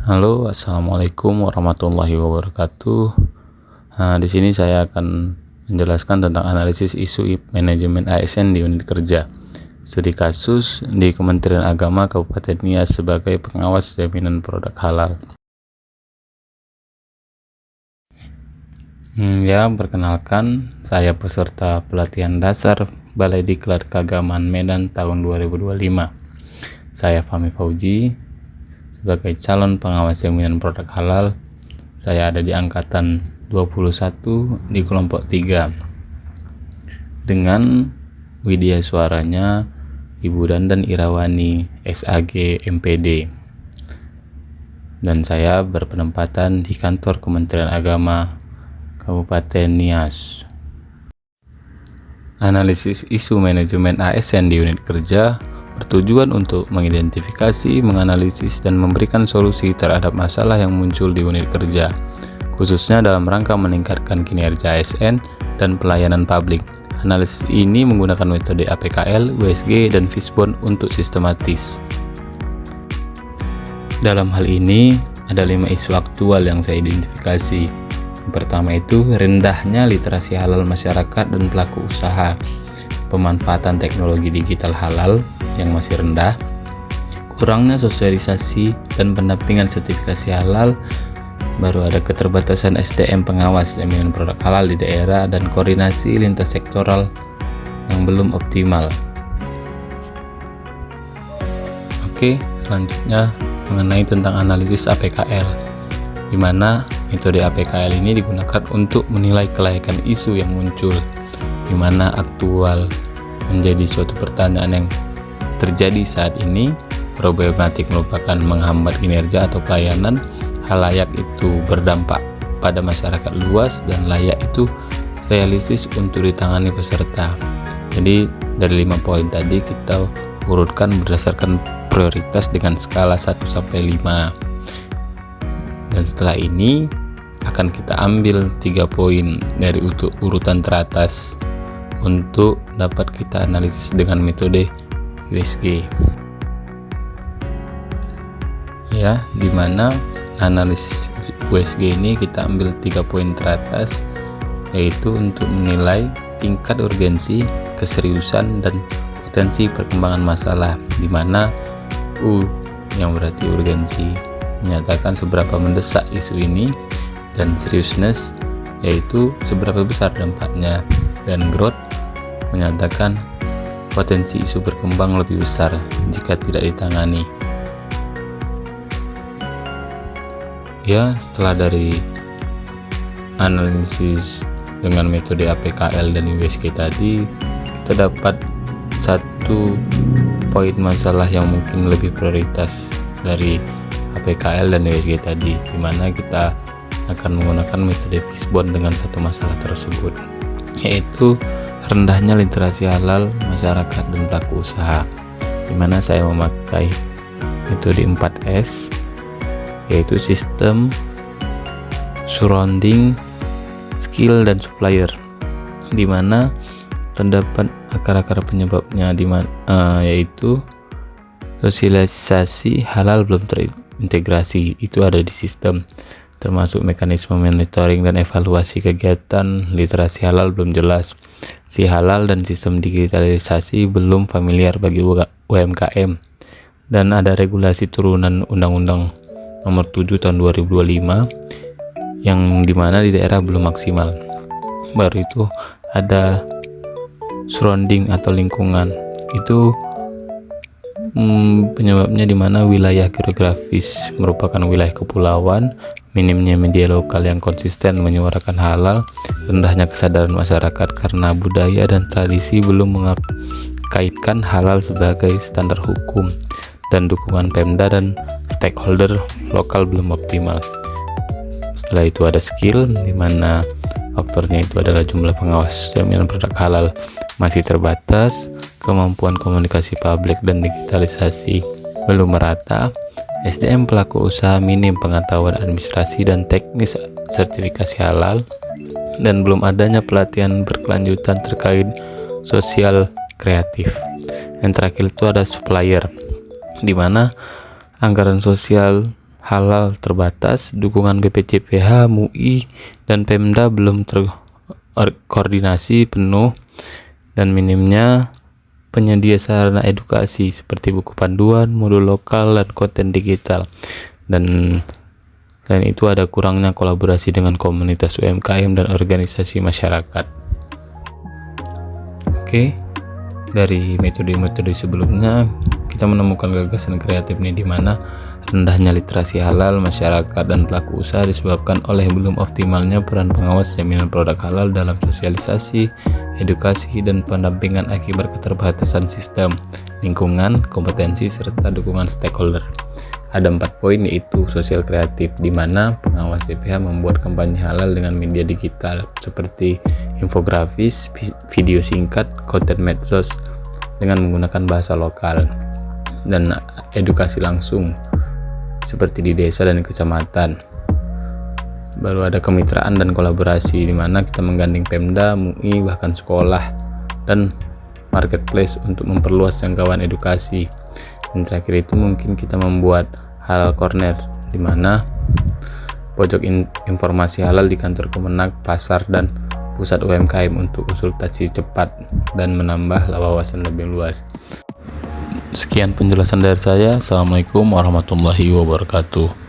Halo, assalamualaikum warahmatullahi wabarakatuh. Di sini saya akan menjelaskan tentang analisis isu manajemen ASN di unit kerja. Studi kasus di Kementerian Agama Kabupaten Nias sebagai pengawas jaminan produk halal. Perkenalkan, saya peserta pelatihan dasar Balai Diklat Keagamaan Medan tahun 2025. Saya Fahmi Fauji. Sebagai calon pengawas jaminan produk halal, saya ada di angkatan 21 di kelompok 3 dengan widya suaranya Ibu Dandan Irawani SAG MPD, dan saya berpenempatan di kantor Kementerian Agama Kabupaten Nias. Analisis isu manajemen ASN di unit kerja bertujuan untuk mengidentifikasi, menganalisis, dan memberikan solusi terhadap masalah yang muncul di unit kerja, khususnya dalam rangka meningkatkan kinerja ASN dan pelayanan publik. Analisis ini menggunakan metode APKL, USG, dan Fishbone untuk sistematis. Dalam hal ini, ada 5 isu aktual yang saya identifikasi. Yang pertama itu rendahnya literasi halal masyarakat dan pelaku usaha, pemanfaatan teknologi digital halal yang masih rendah, kurangnya sosialisasi dan pendampingan sertifikasi halal, baru ada keterbatasan SDM pengawas jaminan produk halal di daerah, dan koordinasi lintas sektoral yang belum optimal. Oke, selanjutnya mengenai tentang analisis APKL, di mana metode APKL ini digunakan untuk menilai kelayakan isu yang muncul, di mana aktual menjadi suatu pertanyaan yang terjadi saat ini. Problematik merupakan menghambat kinerja atau pelayanan, halayak itu berdampak pada masyarakat luas, dan layak itu realistis untuk ditangani peserta. Jadi dari 5 poin tadi kita urutkan berdasarkan prioritas dengan skala 1-5, dan setelah ini akan kita ambil 3 poin dari urutan teratas untuk dapat kita analisis dengan metode USG. Di mana analisis USG ini kita ambil 3 poin teratas, yaitu untuk menilai tingkat urgensi, keseriusan, dan potensi perkembangan masalah, di mana U yang berarti urgensi menyatakan seberapa mendesak isu ini, dan seriousness yaitu seberapa besar dampaknya, dan growth menyatakan potensi isu berkembang lebih besar jika tidak ditangani. Setelah dari analisis dengan metode APKL dan USG tadi, kita dapat 1 poin masalah yang mungkin lebih prioritas dari APKL dan USG tadi, di mana kita akan menggunakan metode Fishbone dengan 1 masalah tersebut, yaitu rendahnya literasi halal masyarakat dan pelaku usaha, di mana saya memakai metode 4S, yaitu sistem, surrounding, skill, dan supplier, di mana terdapat akar-akar penyebabnya, yaitu sosialisasi halal belum terintegrasi, itu ada di sistem, termasuk mekanisme monitoring dan evaluasi kegiatan literasi halal belum jelas, si halal dan sistem digitalisasi belum familiar bagi UMKM, dan ada regulasi turunan Undang-Undang Nomor 7 Tahun 2025 yang dimana di daerah belum maksimal. Baru itu ada surrounding atau lingkungan, itu penyebabnya di mana wilayah geografis merupakan wilayah kepulauan, minimnya media lokal yang konsisten menyuarakan halal, rendahnya kesadaran masyarakat karena budaya dan tradisi belum mengkaitkan halal sebagai standar hukum, dan dukungan Pemda dan stakeholder lokal belum optimal. Setelah itu ada skill, di mana faktornya itu adalah jumlah pengawas jaminan produk halal masih terbatas, kemampuan komunikasi publik dan digitalisasi belum merata, SDM pelaku usaha minim pengetahuan administrasi dan teknis sertifikasi halal, dan belum adanya pelatihan berkelanjutan terkait sosial kreatif. Yang terakhir itu ada supplier, di mana anggaran sosial halal terbatas, dukungan BPJPH, MUI, dan Pemda belum terkoordinasi penuh, dan minimnya penyedia sarana edukasi seperti buku panduan, modul lokal, dan konten digital. Dan selain itu ada kurangnya kolaborasi dengan komunitas UMKM dan organisasi masyarakat. Oke, dari metode-metode sebelumnya kita menemukan gagasan kreatif nih, di mana rendahnya literasi halal masyarakat dan pelaku usaha disebabkan oleh belum optimalnya peran pengawas jaminan produk halal dalam sosialisasi, edukasi, dan pendampingan akibat keterbatasan sistem, lingkungan, kompetensi, serta dukungan stakeholder. Ada 4 poin, yaitu sosial kreatif, di mana pengawas CPH membuat kampanye halal dengan media digital seperti infografis, video singkat, konten medsos dengan menggunakan bahasa lokal, dan edukasi langsung seperti di desa dan kecamatan. Baru ada kemitraan dan kolaborasi, di mana kita menggandeng Pemda, MUI, bahkan sekolah dan marketplace untuk memperluas jangkauan edukasi. Dan terakhir itu mungkin kita membuat halal corner, di mana pojok informasi halal di kantor Kemenak, pasar, dan pusat UMKM untuk konsultasi cepat dan menambah wawasan lebih luas. Sekian penjelasan dari saya. Assalamualaikum warahmatullahi wabarakatuh.